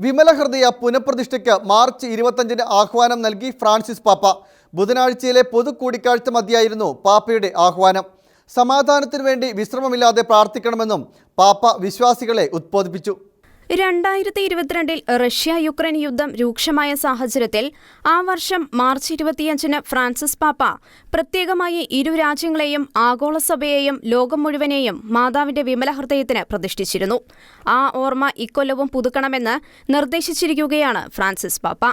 Vimala Hridaya പുനഃപ്രതിഷ്ഠയ്ക്ക് March 25-ന് ആഹ്വാനം നൽകി Francis പാപ്പ. ബുധനാഴ്ചയിലെ പൊതുകൂടിക്കാഴ്ച മധ്യയായിരുന്നു പാപ്പയുടെ ആഹ്വാനം. സമാധാനത്തിനു വേണ്ടി വിശ്രമമില്ലാതെ പ്രാർത്ഥിക്കണമെന്നും പാപ്പ വിശ്വാസികളെ ഉദ്ബോധിപ്പിച്ചു. 2022 റഷ്യ യുക്രൈൻ യുദ്ധം രൂക്ഷമായ സാഹചര്യത്തിൽ ആ വർഷം മാർച്ച് 25-ന് ഫ്രാൻസിസ് പാപ്പ പ്രത്യേകമായി ഇരു രാജ്യങ്ങളെയും ആഗോളസഭയെയും ലോകം മുഴുവനെയും മാതാവിന്റെ വിമലഹൃദയത്തിന് പ്രതിഷ്ഠിച്ചിരുന്നു. ആ ഓർമ്മ ഇക്കൊല്ലവും പുതുക്കണമെന്ന് നിർദ്ദേശിച്ചിരിക്കുകയാണ് ഫ്രാൻസിസ് പാപ്പ.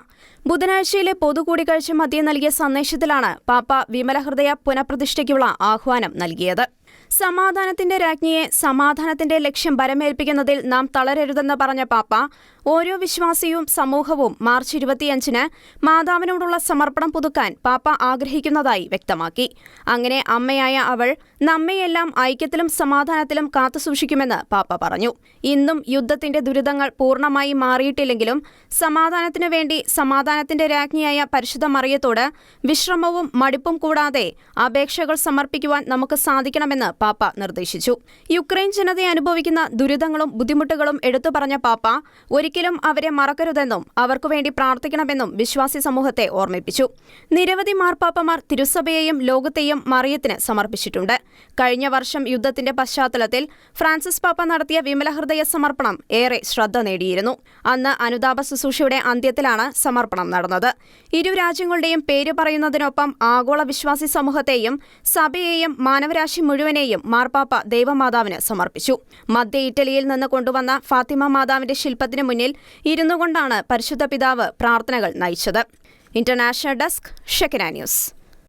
ബുധനാഴ്ചയിലെ പൊതുകൂടിക്കാഴ്ച മധ്യേ നൽകിയ സന്ദേശത്തിലാണ് പാപ്പ വിമലഹൃദയ പുനഃപ്രതിഷ്ഠയ്ക്കുള്ള ആഹ്വാനം നൽകിയത്. സമാധാനത്തിന്റെ രാജ്ഞിയെ സമാധാനത്തിന്റെ ലക്ഷ്യം ബലമേൽപ്പിക്കുന്നതിൽ നാം തളരരുതെന്ന് പറഞ്ഞ പാപ്പ, ഓരോ വിശ്വാസിയും സമൂഹവും മാർച്ച് 25-ന് മാതാവിനോടുള്ള സമർപ്പണം പുതുക്കാൻ പാപ്പ ആഗ്രഹിക്കുന്നതായി വ്യക്തമാക്കി. അങ്ങനെ അമ്മയായ അവൾ നമ്മയെല്ലാം ഐക്യത്തിലും സമാധാനത്തിലും കാത്തുസൂക്ഷിക്കുമെന്ന് പാപ്പ പറഞ്ഞു. ഇന്നും യുദ്ധത്തിന്റെ ദുരിതങ്ങൾ പൂർണ്ണമായി മാറിയിട്ടില്ലെങ്കിലും സമാധാനത്തിനു വേണ്ടി സമാധാനത്തിന്റെ രാജ്ഞിയായ പരിശുദ്ധ മറിയത്തോട് വിശ്രമവും മടുപ്പും കൂടാതെ അപേക്ഷകൾ സമർപ്പിക്കുവാൻ നമുക്ക് സാധിക്കണമെന്ന് പാപ്പ നിർദ്ദേശിച്ചു. യുക്രൈൻ ജനത അനുഭവിക്കുന്ന ദുരിതങ്ങളും ബുദ്ധിമുട്ടുകളും എടുത്തു പറഞ്ഞ പാപ്പ ഒരിക്കലും അവരെ മറക്കരുതെന്നും അവർക്കുവേണ്ടി പ്രാർത്ഥിക്കണമെന്നും വിശ്വാസി സമൂഹത്തെ ഓർമ്മിപ്പിച്ചു. നിരവധി മാർപ്പാപ്പമാർ തിരുസഭയെയും ലോകത്തെയും മറിയത്തിന് സമർപ്പിച്ചിട്ടുണ്ട്. കഴിഞ്ഞ വർഷം യുദ്ധത്തിന്റെ പശ്ചാത്തലത്തിൽ ഫ്രാൻസിസ് പാപ്പ നടത്തിയ വിമലഹൃദയ സമർപ്പണം ഏറെ ശ്രദ്ധ നേടിയിരുന്നു. അന്ന് അനുതാപ ശുശ്രൂഷയുടെ അന്ത്യത്തിലാണ് സമർപ്പണം നടന്നത്. ഇരു രാജ്യങ്ങളുടെയും പേര് പറയുന്നതിനൊപ്പം ആഗോള വിശ്വാസി സമൂഹത്തെയും സഭയെയും മാനവരാശി മുഴുവനെയും മാർപ്പാപ്പ ദൈവമാതാവിന് സമർപ്പിച്ചു. മധ്യ ഇറ്റലിയിൽ നിന്ന് കൊണ്ടുവന്ന ഫാത്തിമ മാതാവിന്റെ ശില്പത്തിന് മുന്നിൽ ഇരുന്നുകൊണ്ടാണ് പരിശുദ്ധ പിതാവ് പ്രാർത്ഥനകൾ നയിച്ചത്. International desk, Shekinah news.